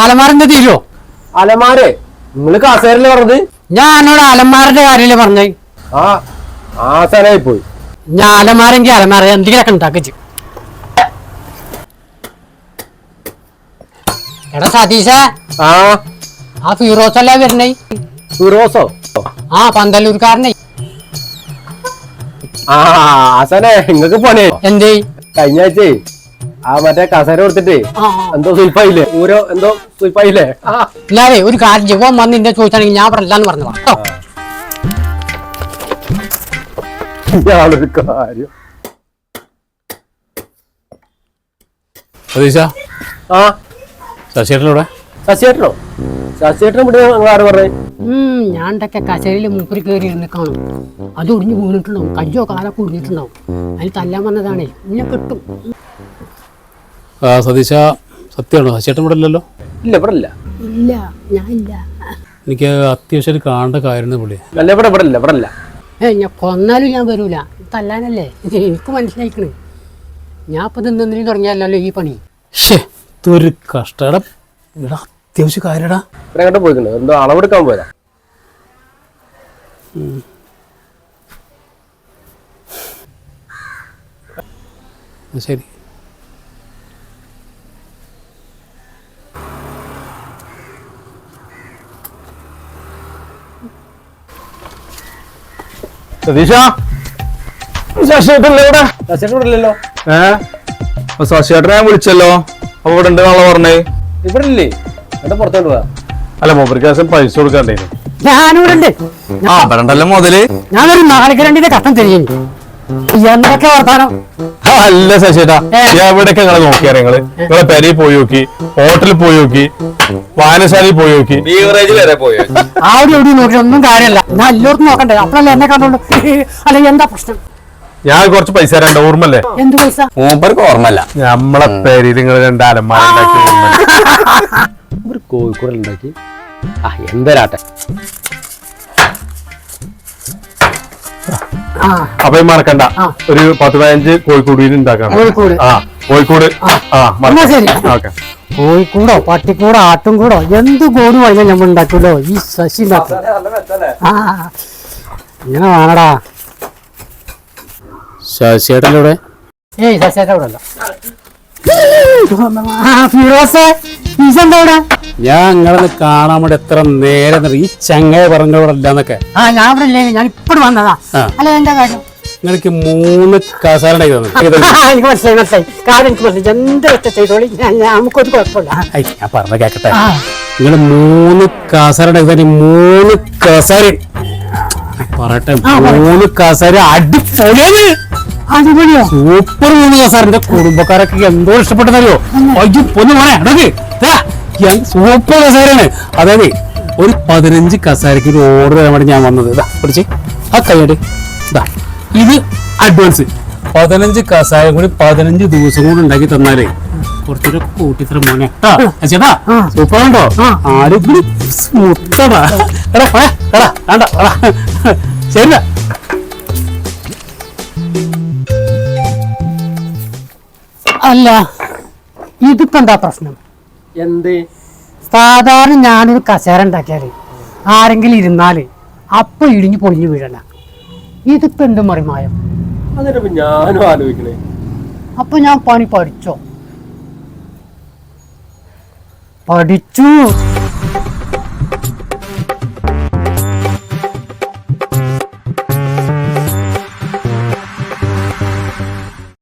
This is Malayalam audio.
അലമാറിന്റെ തീരുവോ? അലമാരെ നിങ്ങള് കസേരല്ലേ പറഞ്ഞത്? ഞാൻ എന്നോട് അലമാറിന്റെ കാര്യല്ലേ പറഞ്ഞേ? ആസാനായി പോയി. ഞാൻ അലമാരെങ്കിൽ അലമാര എന്തെങ്കിലൊക്കെ ഉണ്ടാക്കിച്ചു. എടാ സതീശ, ആ ഫിറോസ് അല്ലേ വരണേ? ഫിറോസോ? പന്തല്ലൂർക്കാരനെ. ആസാനെ നിങ്ങക്ക് പോണേ എന്തേ? കഴിഞ്ഞ ആഴ്ചേ മറ്റേ കസേര കൊടുത്തിട്ട് എന്തോ സുൽപ്പായില്ലേ? ഊരോ എന്തോ സുൽപ്പായില്ലേ? ഇല്ലാതെ ഒരു കാര്യം ജീവൻ വന്ന് എന്റെ ചോദിച്ചാണെങ്കിൽ ഞാൻ പറഞ്ഞില്ലാന്ന് പറഞ്ഞതാ കേട്ടോ. ഇയാളൊരു കാര്യം. ശശിയേട്ടനോടെ? ശശിയേട്ടനോ? ശശിയേട്ടനെ ഇവിടെ ആര് പറഞ്ഞേ? ഞാൻ ഉണ്ടാക്കിയ കസേരയിൽ മൂപ്പര് കയറി ഇരുന്ന് കാണും. അത് ഒടിഞ്ഞു വീണിട്ടുണ്ടാവും, കയ്യോ കാലൊക്കെ ഒടിഞ്ഞിട്ടുണ്ടാവും. അതിന് തല്ലാൻ വന്നതാണേ, ഇന്നെ കിട്ടും. സതീശ, സത്യമാണോ? ശശിയേട്ടൻ ഇവിടെ ഇല്ലല്ലോ? ഇല്ല, ഇവിടെ ഇല്ല. ഇല്ല, ഞാൻ ഇല്ല. എനിക്ക് അത്യാവശ്യം കാണേണ്ട കാര്യം പുള്ളി. അല്ല, ഇവിടെ ഇല്ല. ഞാൻ കൊന്നാലും ഞാൻ വരൂല, തല്ലാനല്ലേ. എനിക്ക് മനസ്സിലായിക്കണ്. ഞാൻ ഇപ്പൊ നിന്നൊന്നിനും തുടങ്ങിയല്ലോ ഈ പണി. ഇതൊരു കഷ്ടം. ഇവിടെ അത്യാവശ്യ കാര്യടാ. ഇവിടെ പോയിക്കണോ? എന്തോ അളവെടുക്കാൻ പോയതാ. ശരി. സതീശ, ശശിയേട്ടനല്ലോ? ശശിയേട്ടനെ ഞാൻ വിളിച്ചല്ലോ. അപ്പൊ ഇവിടെ ഉണ്ട് നാളെ പറഞ്ഞേ. ഇവിടെ ഇല്ലേ? എന്റെ പുറത്തോട്ട് പോവാ. അല്ല, മൂപ്പർക്ക് പൈസ കൊടുക്കണ്ടേ? ഞാനിവിടെ ഉണ്ട്. മുതല് ഞാനൊരു 4 കഷ്ടം തിരിഞ്ഞു. എന്തൊക്കെ വർത്താനം? അല്ല ശശിയേട്ടാ, എവിടെയൊക്കെ നിങ്ങളെ നോക്കിയാ? നിങ്ങളെ പെരയിൽ പോയി നോക്കി, ഹോട്ടലിൽ പോയി നോക്കി, വായനശാലയിൽ പോയി നോക്കി, ബീവറേജ് വരെ പോയി. അവിടെ എവിടെ നോക്കി ഒന്നും കാര്യമല്ല. ഞാൻ എല്ലാവർക്കും നോക്കണ്ടേ? അപ്പോഴല്ലേ എന്നെ കണ്ടോളൂ. അല്ല, എന്താ പ്രശ്നം? ഞാൻ കുറച്ച് പൈസ തരാണ്ട്, ഓർമ്മല്ലേ? എന്ത് പൈസ? മൂപ്പർക്ക് ഓർമ്മല്ല. നമ്മളെ പേര് നിങ്ങൾ 2 അലമാരുണ്ടാക്കി. ഒരു കോഴിക്കോടുണ്ടാക്കി. എന്തരാട്ടെ. അപ്പൊ മറക്കണ്ട, ഒരു 10-15 കോഴിക്കോട് ഉണ്ടാക്കണം. കോഴിക്കോട്. കോഴിക്കൂടോ പട്ടിക്കൂടോ ആട്ടും കൂടോ എന്ത് കോട് പറഞ്ഞാൽ നമ്മൾ ഉണ്ടാക്കുമല്ലോ. ഈ ശശി ഉണ്ടാക്കും. ഇങ്ങനെ വേണടാ. ശശിയേട്ടനോടെ? ഏയ് ശശിയേട്ട ഇവിടെ അല്ല. ഫിറോസേ, എന്താ ഇവിടെ? ഞാൻ നിങ്ങളെ കാണാൻ വേണ്ടി എത്ര നേരം ഈ ചങ്ങായ പറഞ്ഞോടല്ലാന്നൊക്കെ. ഞാൻ ഇവിടെ ഇല്ലേ, ഞാൻ ഇപ്പോഴും വന്നതാ. അല്ല, എന്താ കാര്യം? നിങ്ങൾക്ക് 3 കസാര എനിക്ക് മനസ്സിലായി. കാര്യം എനിക്ക് മനസ്സിലായി. എന്ത് വെച്ച ചെയ്തോളി, നമുക്കൊരു കുഴപ്പമില്ല. ഞാൻ പറഞ്ഞ കേക്കട്ടെ. നിങ്ങൾ 3 കസാര 3 കസാര പറയട്ടെ. 3 കസാര അടിപൊളിയാണ്. അടിപൊളിയോ? സൂപ്പർ 3 കസാര. കുടുംബക്കാരൊക്കെ എന്തോ ഇഷ്ടപ്പെട്ടതല്ലോ. ഒന്ന് പോണേ, സൂപ്പർ കസാരയാണ്. അതായത് ഒരു 15 കസാരക്ക് ഒരു ഓർഡർ തരാൻ വേണ്ടി ഞാൻ വന്നത്. ഇതാ പിടിച്ച് ആ കൈയ്യട്. ഇതാ ഇത് അഡ്വാൻസ്. 15 കസാരം കൂടി 15 ദിവസം കൂടി ഉണ്ടാക്കി തന്നാലേ കുറച്ചൊരു കൂട്ടിത്തരം മോനെ ചേട്ടാ. സൂപ്പർ ഉണ്ടോ? ആരും മുത്തടാ. എടാ എടാ വേണ്ട എടാ. ശരി. അല്ല, ഇതിപ്പോ എന്താ പ്രശ്നം? എന്ത്? സാധാരണ ഞാനൊരു കസേര ഉണ്ടാക്കിയാല് ആരെങ്കിലും ഇരുന്നാല് അപ്പൊ ഇടിഞ്ഞു പൊളിഞ്ഞു വീഴല. ഇതിപ്പോ എന്ത് മറിമായം? അതിനിപ്പോ ഞാനും ആലോചിക്കണേ. അപ്പൊ ഞാൻ പണി പഠിച്ചോ? പഠിച്ചു.